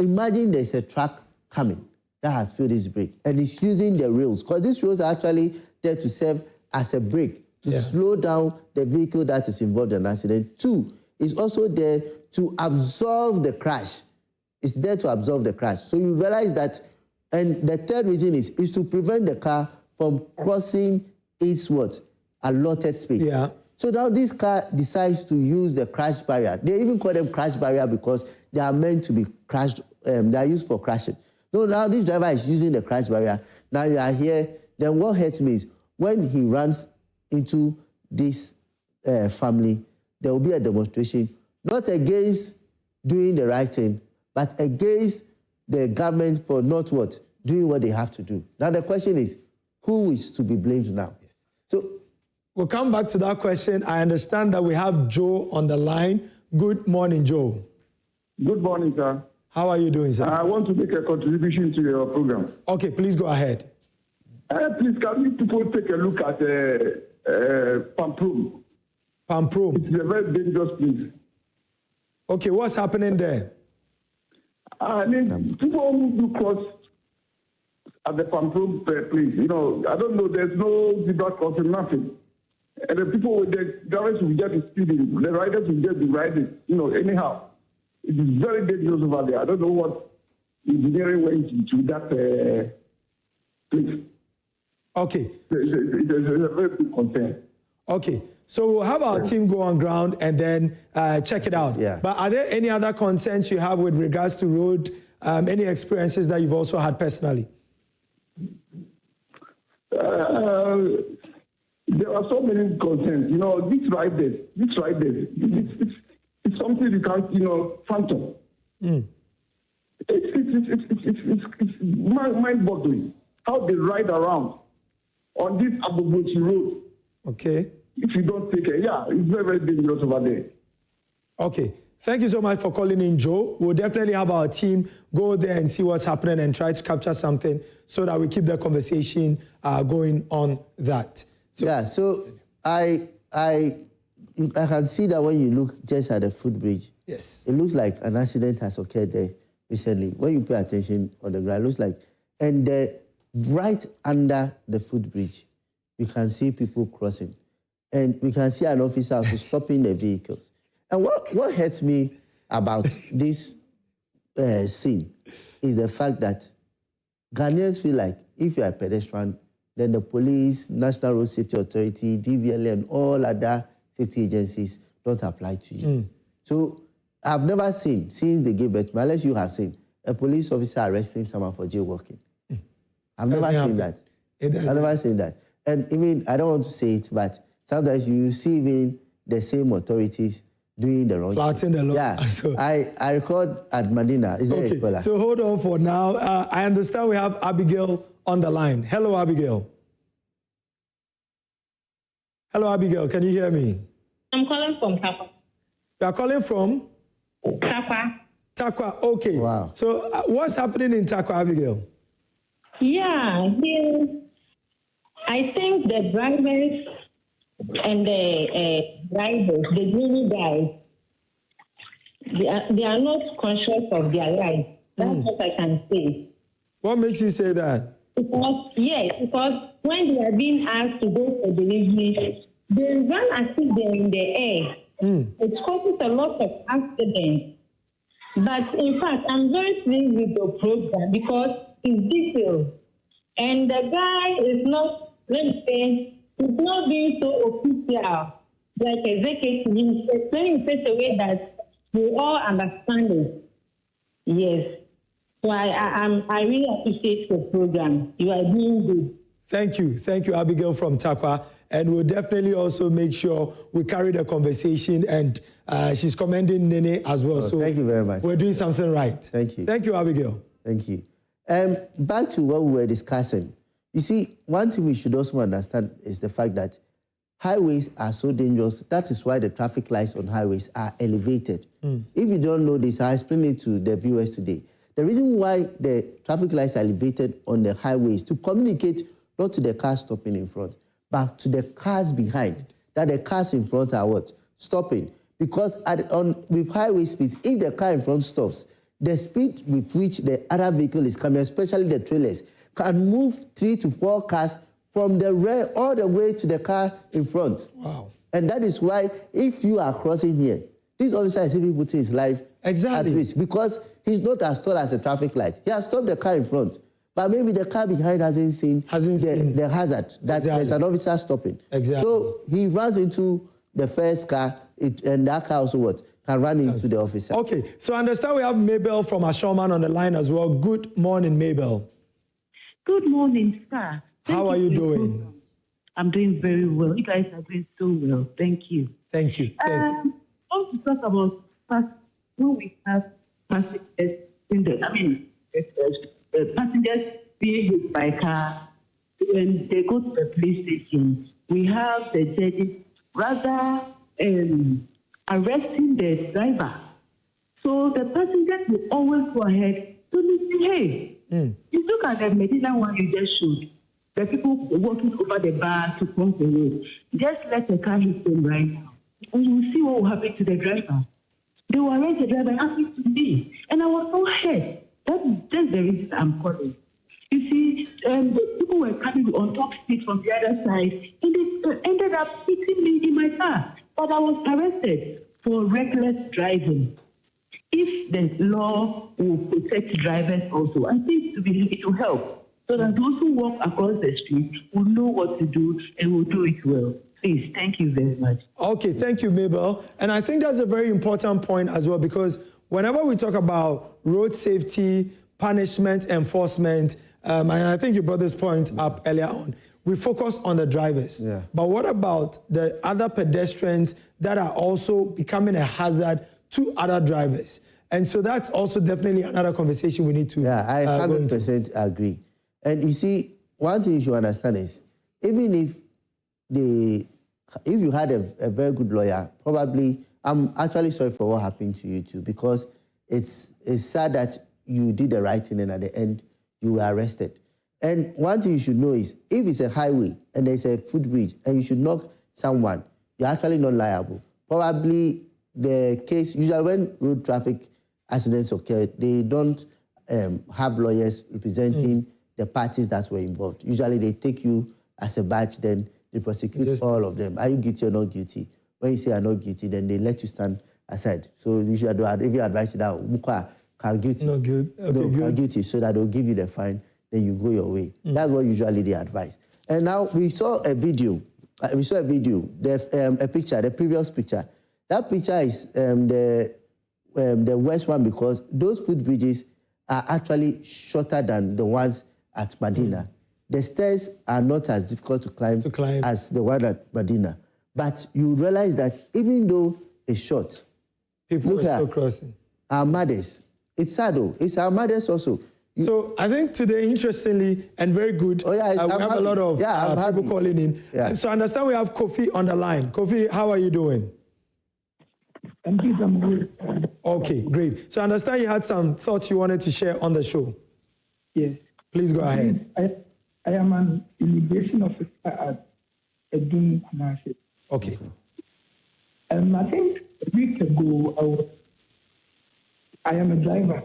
Imagine there's a truck coming that has failed its brake and it's using the rails, because these rails are actually there to serve as a brake to slow down the vehicle that is involved in an accident. 2, it's also there to absorb the crash. It's there to absorb the crash. So you realize that, and the third reason is to prevent the car from crossing its allotted space. Yeah. So now this car decides to use the crash barrier. They even call them crash barrier because they are meant to be crashed. They are used for crashing. So now this driver is using the crash barrier. Now you are here. Then what hurts me is when he runs into this family, there will be a demonstration, not against doing the right thing, but against the government for not doing what they have to do. Now the question is, who is to be blamed now? Yes. So we'll come back to that question. I understand that we have Joe on the line. Good morning, Joe. Good morning, sir. How are you doing, sir? I want to make a contribution to your program. Okay, please go ahead. Please, can you people take a look at Pamprum? Pamprum? It's a very dangerous place. Okay, what's happening there? I mean, people who cross at the Pamprum place, you know, I don't know, there's no zebra crossing, nothing. And the people with the drivers will get speeding, the riders will get the riding, you know, anyhow. It is very dangerous over there. I don't know what engineering went into that place. Okay. It's a very big concern. Okay. So we'll have our team go on ground and then check it out. Yeah. But are there any other concerns you have with regards to road, any experiences that you've also had personally? There are so many concerns. You know, these riders, it's something you can't, you know, phantom. It's mind-boggling how they ride around on this Abubuchi road. Okay. If you don't take it, it's very, very dangerous over there. Okay. Thank you so much for calling in, Joe. We'll definitely have our team go there and see what's happening and try to capture something so that we keep the conversation going on that. So I can see that when you look just at the footbridge, yes, it looks like an accident has occurred there recently. When you pay attention on the ground, it looks like, and right under the footbridge, you can see people crossing. And we can see an officer also stopping the vehicles. And what hurts me about this scene is the fact that Ghanaians feel like if you're a pedestrian, then the police, National Road Safety Authority, DVLA, and all other safety agencies don't apply to you. So I've never seen, since they gave birth, unless you have seen, a police officer arresting someone for jaywalking. I've never seen that. I've never seen that. And even, I don't want to say it, but sometimes you see even the same authorities doing the wrong thing. The law. Yeah, so, I record at Medina. Is there a caller? So hold on for now. I understand we have Abigail on the line. Hello, Abigail. Hello, Abigail. Can you hear me? I'm calling from Takwa. You are calling from? Takwa. Takwa, okay. Wow. So what's happening in Takwa, Abigail? Yeah, I think the drivers and the drivers, the daily guys, they are not conscious of their life. That's what I can say. What makes you say that? Because when they are being asked to go for delivery, they run as if they're in the air. It causes a lot of accidents. But in fact, I'm very pleased with the program because it's detailed. And the guy is not, let me say, he's not being so official, like executive. He's explaining in such a way that we all understand it. Yes. So I really appreciate the program. You are doing good. Thank you, Abigail from Takwa. And we'll definitely also make sure we carry the conversation. And she's commending Nene as well. So thank you very much. We're doing something right. Thank you. Thank you, Abigail. Thank you. Back to what we were discussing. You see, one thing we should also understand is the fact that highways are so dangerous. That is why the traffic lights on highways are elevated. If you don't know this, I'll explain it to the viewers today. The reason why the traffic lights are elevated on the highways to communicate not to the cars stopping in front, but to the cars behind, that the cars in front are what? Stopping. Because with highway speeds, if the car in front stops, the speed with which the other vehicle is coming, especially the trailers, can move 3 to 4 cars from the rear all the way to the car in front. Wow. And that is why if you are crossing here, this officer is even putting his life at risk because he's not as tall as a traffic light. He has stopped the car in front, but maybe the car behind hasn't seen the hazard that there's an officer stopping. Exactly. So he runs into the first car, and that car also can run into the officer. Okay, so I understand we have Mabel from Ashoman on the line as well. Good morning, Mabel. Good morning, sir. How are you doing? I'm doing very well. You guys are doing so well. Thank you. Thank you. I want to talk about when we have passengers passengers being hit by a car. When they go to the police station, we have the judges rather arresting the driver. So the passengers will always go ahead to say, hey, you look at the Medina one you just showed. The people walking over the bar to cross the road. Just let the car hit them right now. And you will see what will happen to the driver. They will arrest the driver and ask me to leave. And I was so hurt. That's the reason I'm calling. You see, the people were coming on top speed from the other side, and they ended up hitting me in my car. But I was arrested for reckless driving. If the law will protect drivers also, I think it will help. So that those who walk across the street will know what to do and will do it well. Please, thank you very much. Okay, thank you, Mabel. And I think that's a very important point as well, because whenever we talk about road safety, punishment, enforcement, and I think you brought this point up earlier on, we focus on the drivers. Yeah. But what about the other pedestrians that are also becoming a hazard to other drivers? And so that's also definitely another conversation we need to I 100% agree. And you see, one thing you should understand is, even if you had a very good lawyer, probably, I'm actually sorry for what happened to you too, because it's sad that you did the right thing and at the end you were arrested. And one thing you should know is, if it's a highway and there's a footbridge and you should knock someone, you're actually not liable. Probably the case, usually when road traffic accidents occur, they don't have lawyers representing the parties that were involved. Usually they take you as a batch, then they prosecute all of them. Are you guilty or not guilty? When you say I'm not guilty, then they let you stand aside. So usually if you advise that, can guilty. No good. Okay, no, can guilty, so that they'll give you the fine, then you go your way. That's what usually they advise. And now we saw a video. A picture, the previous picture. That picture is the worst one, because those footbridges are actually shorter than the ones at Medina. The stairs are not as difficult to climb as the one at Medina. But you realize that even though it's short, people are still crossing. Our mothers. It's sad though. It's our mothers also. So I think today, interestingly and very good, we have a lot of people calling in. Yeah. So I understand we have Kofi on the line. Kofi, how are you doing? I'm good. Okay, great. So I understand you had some thoughts you wanted to share on the show. Yes. Please go ahead. I am an immigration officer at Edun Kumasi. Okay. I think a week ago, I am a driver.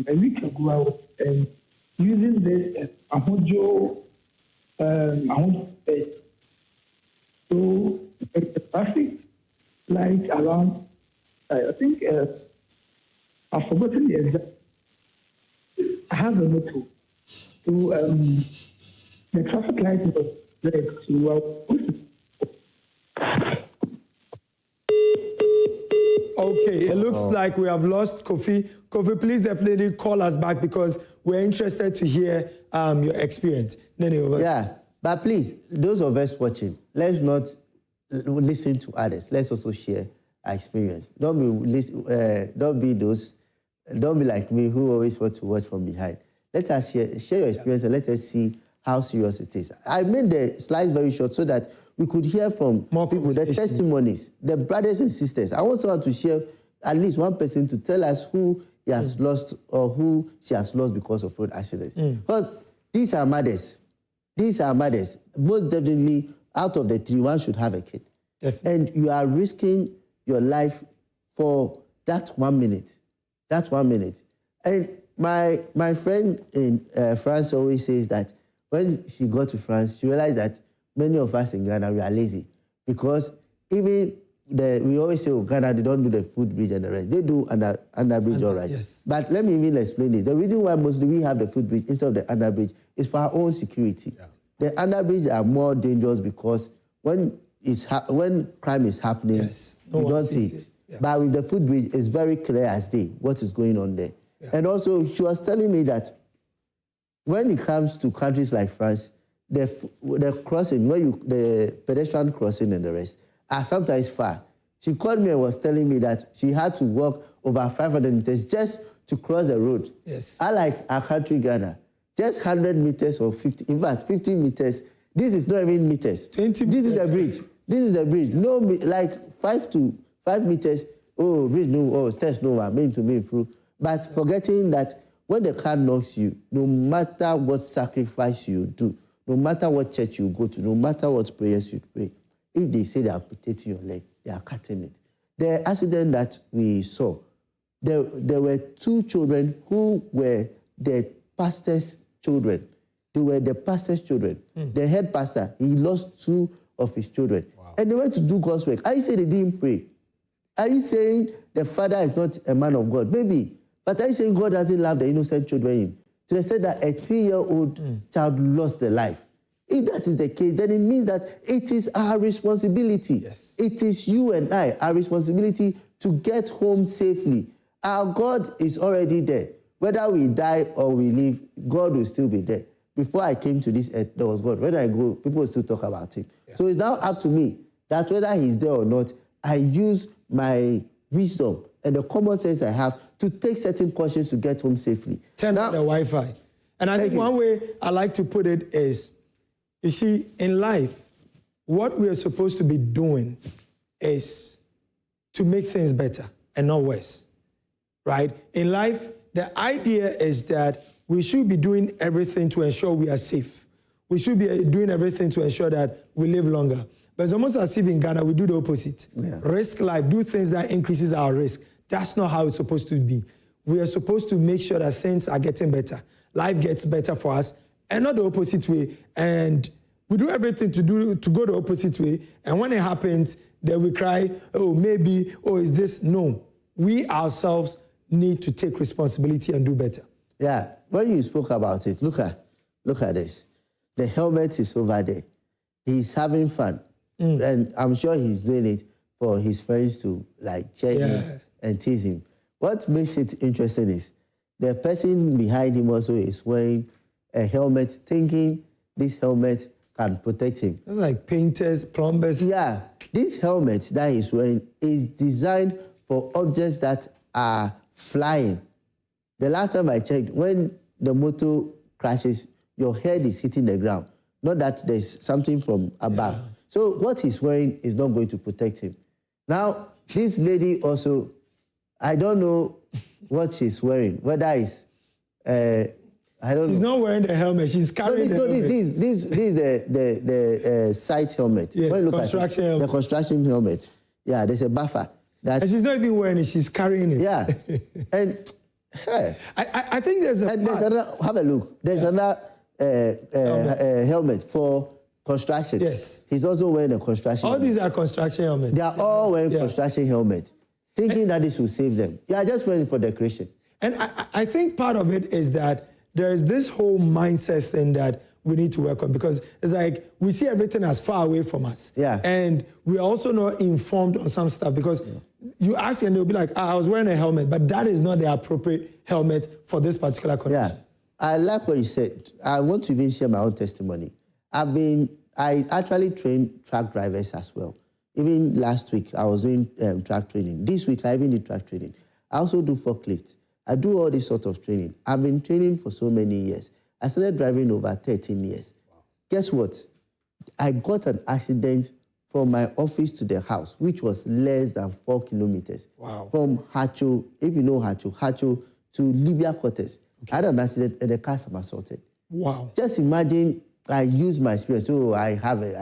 A week ago, I was using this Ahojo. So the traffic light around, I think, I've forgotten the exact. I have a motto. So the traffic light was red. Okay, it looks like we have lost Kofi. Kofi, please definitely call us back, because we're interested to hear your experience. Nene, over. Yeah, but please, those of us watching, let's not listen to others. Let's also share our experience. Don't be like me who always want to watch from behind. Let us share your experience, and let us see how serious it is. I made the slides very short so that we could hear from more people, the testimonies, the brothers and sisters. I want someone to share, at least one person, to tell us who he has lost or who she has lost because of road accidents. Because these are mothers. These are mothers. Most definitely, out of the three, one should have a kid. Definitely. And you are risking your life for that 1 minute. That 1 minute. And my friend in France always says that when she got to France, she realized that many of us in Ghana, we are lazy. Because even we always say, oh, Ghana, they don't do the footbridge and the rest. They do underbridge, all right. Yes. But let me even explain this. The reason why mostly we have the footbridge instead of the underbridge is for our own security. Yeah. The underbridge are more dangerous because when crime is happening, yes. you don't see it. Yeah. But with the footbridge, it's very clear as day what is going on there. Yeah. And also, she was telling me that when it comes to countries like France, the crossing, the pedestrian crossing and the rest, are sometimes far. She called me and was telling me that she had to walk over 500 meters just to cross the road. Yes. Unlike our country, Ghana, just 100 meters or 50, in fact, 50 meters. This is not even meters. 20 this meters. Is the bridge. This is the bridge. No, like 5 meters. Oh, bridge, no. Oh, steps, no. I'm meant to be through. But forgetting that when the car knocks you, no matter what sacrifice you do, no matter what church you go to, no matter what prayers you pray, if they say they are amputating your leg, they are cutting it. The accident that we saw, there were 2 children who were the pastor's children. They were the pastor's children. The head pastor, he lost 2 of his children. Wow. And they went to do God's work. Are you saying they didn't pray? Are you saying the father is not a man of God? Maybe. But are you saying God doesn't love the innocent children? To the extent that a 3-year-old child lost their life. If that is the case, then it means that it is our responsibility. Yes. It is you and I, our responsibility to get home safely. Our God is already there. Whether we die or we live, God will still be there. Before I came to this earth, there was God. When I go, people will still talk about him. Yeah. So it's now up to me that whether he's there or not, I use my wisdom and the common sense I have to take certain cautions to get home safely. Turn on the Wi-Fi. And I think one way I like to put it is, you see, in life, what we are supposed to be doing is to make things better and not worse, right? In life, the idea is that we should be doing everything to ensure we are safe. We should be doing everything to ensure that we live longer. But it's almost as if in Ghana, we do the opposite. Yeah. Risk life, do things that increases our risk. That's not how it's supposed to be. We are supposed to make sure that things are getting better. Life gets better for us, and not the opposite way. And we do everything to go the opposite way. And when it happens, then we cry, oh, maybe, oh, is this? No. We ourselves need to take responsibility and do better. Yeah. When you spoke about it, look at this. The helmet is over there. He's having fun. And I'm sure he's doing it for his friends to like cheer him and tease him. What makes it interesting is the person behind him also is wearing a helmet, thinking this helmet can protect him. It's like painters, plumbers. Yeah. This helmet that he's wearing is designed for objects that are flying. The last time I checked, when the motor crashes, your head is hitting the ground. Not that there's something from above. Yeah. So what he's wearing is not going to protect him. Now, this lady also, I don't know what she's wearing. Whether it's, I don't know. She's not wearing the helmet. She's carrying the helmet. This is the side helmet. Yes, construction helmet. The construction helmet. Yeah, there's a buffer. And she's not even wearing it. She's carrying it. Yeah. And I think there's a and there's another, have a look. There's another helmet for construction. Yes. He's also wearing a construction helmet. These are construction helmets. They are all wearing construction helmets, thinking that this will save them. They are just wearing for decoration. And I think part of it is that there is this whole mindset thing that we need to work on, because it's like we see everything as far away from us. Yeah. And we're also not informed on some stuff, because you ask and they'll be like, I was wearing a helmet, but that is not the appropriate helmet for this particular condition. Yeah. I like what you said. I want to even share my own testimony. I actually train truck drivers as well. Even last week, I was doing truck training. This week, I even did truck training. I also do forklifts. I do all this sort of training. I've been training for so many years. I started driving over 13 years. Wow. Guess what? I got an accident from my office to the house, which was less than 4 kilometers. Wow. From Hacho, if you know Hacho to Libya quarters. Okay. I had an accident and the car somersaulted. Wow. Just imagine I use my experience. So I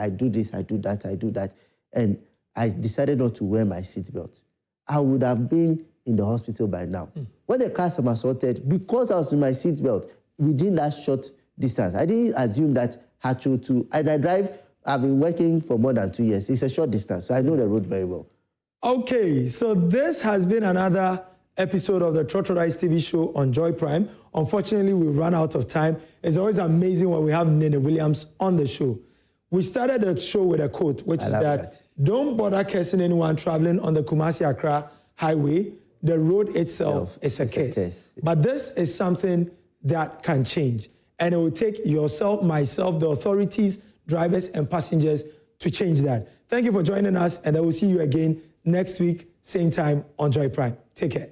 do this, I do that. And I decided not to wear my seatbelt. I would have been in the hospital by now. when the car somersaulted, because I was in my seatbelt within that short distance, I didn't assume that Hatcho to, and I drive, I've been working for more than 2 years. It's a short distance, so I know the road very well. Okay, so this has been another episode of the Trotro Rice TV show on Joy Prime. Unfortunately, we've run out of time. It's always amazing when we have Nene Williams on the show. We started the show with a quote, which is that don't bother cursing anyone traveling on the Kumasi-Accra highway. The road itself is a curse. But this is something that can change. And it will take yourself, myself, the authorities, drivers, and passengers to change that. Thank you for joining us, and I will see you again next week, same time on Joy Prime. Take care.